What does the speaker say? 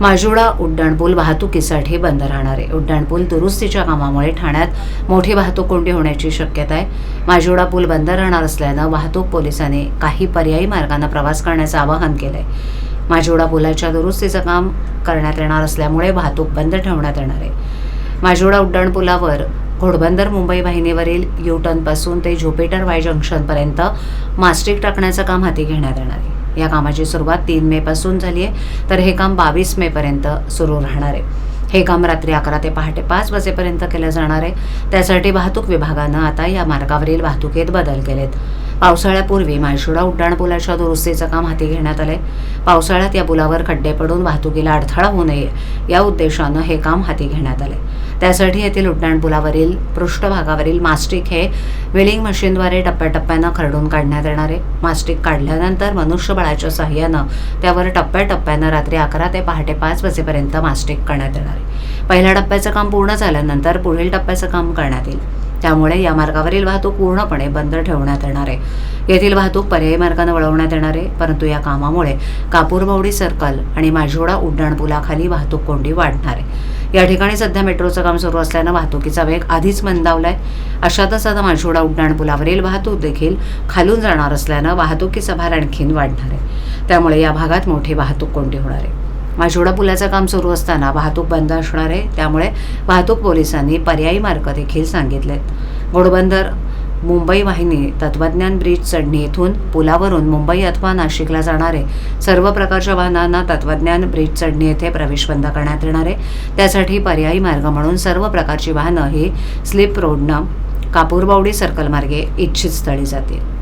माजिवडा उड्डाणपूल वाहतुकीसाठी बंद राहणार आहे. उड्डाणपूल दुरुस्तीच्या कामामुळे ठाण्यात मोठी वाहतूक कोंडी होण्याची शक्यता आहे. माजिवडा पूल बंद राहणार असल्यानं वाहतूक पोलिसांनी काही पर्यायी मार्गाने प्रवास करण्याचं आवाहन केलंय. माजिवडा पुलाच्या दुरुस्तीचं काम करण्यात येणार असल्यामुळे वाहतूक बंद ठेवण्यात येणार आहे. माजिवडा उड्डाणपुलावर घोडबंदर मुंबई वाहिनीवरील यू टर्न पासून ते ज्युपिटर वाय जंक्शनपर्यंत मास्टिक टाकण्याचं काम हाती घेण्यात येणार आहे. या कामाची सुरुवात 3 मे पासून झाली आहे, तर हे काम 22 मे पर्यंत सुरू राहणार आहे. हे काम रात्री 11 ते पहाटे 5 वाजेपर्यंत केलं जाणार आहे. त्यासाठी वाहतूक विभागानं आता या मार्गावरील वाहतुकीत बदल केलेत. पावसाळ्यापूर्वी माजिवडा उड्डाणपुलाच्या दुरुस्तीचं काम हाती घेण्यात आलंय. पावसाळ्यात या पुलावर खड्डे पडून वाहतुकीला अडथळा होऊ नये या उद्देशानं हे काम हाती घेण्यात आलंय. त्यासाठी येथील उड्डाणपुलावरील पृष्ठभागावरील मास्टिक हे वेलिंग मशीनद्वारे टप्प्याटप्प्यानं खरडून काढण्यात येणार आहे. मास्टिक काढल्यानंतर मनुष्यबळाच्या सहाय्यानं त्यावर टप्प्याटप्प्यानं रात्री 11 ते पहाटे 5 वाजेपर्यंत मास्टिक करण्यात येणार आहे. पहिल्या टप्प्याचं काम पूर्ण झाल्यानंतर पुढील टप्प्याचं काम करण्यात येईल. त्यामुळे या मार्गावरील वाहतूक पूर्णपणे बंद ठेवण्यात येणार आहे. येथील वाहतूक पर्यायी मार्गाने वळवण्यात येणार आहे, परंतु या कामामुळे कापूरबावडी सर्कल आणि माजिवडा उड्डाणपुलाखाली वाहतूक कोंडी वाढणार आहे. या ठिकाणी सध्या मेट्रोचं काम सुरू असल्यानं वाहतुकीचा वेग आधीच मंदावलाय. अशातच आता माजिवडा उड्डाणपुलावरील वाहतूक देखील खालून जाणार असल्यानं वाहतुकीचा भार आणखीन वाढणार आहे. त्यामुळे या भागात मोठी वाहतूक कोंडी होणार आहे. माजिवडा पुलाचं काम सुरू असताना वाहतूक बंद असणार आहे. त्यामुळे वाहतूक पोलिसांनी पर्यायी मार्ग देखील सांगितलेत. घोडबंदर मुंबई वाहिनी तत्वज्ञान ब्रिज चढणी येथून पुलावरून मुंबई अथवा नाशिकला जाणारे सर्व प्रकारच्या वाहनांना तत्वज्ञान ब्रिज चढणी येथे प्रवेश बंद करण्यात येणार आहे. त्यासाठी पर्यायी मार्ग म्हणून सर्व प्रकारची वाहनं ही स्लिप रोडनं कापूरबावडी सर्कल मार्गे इच्छित स्थळी जातील.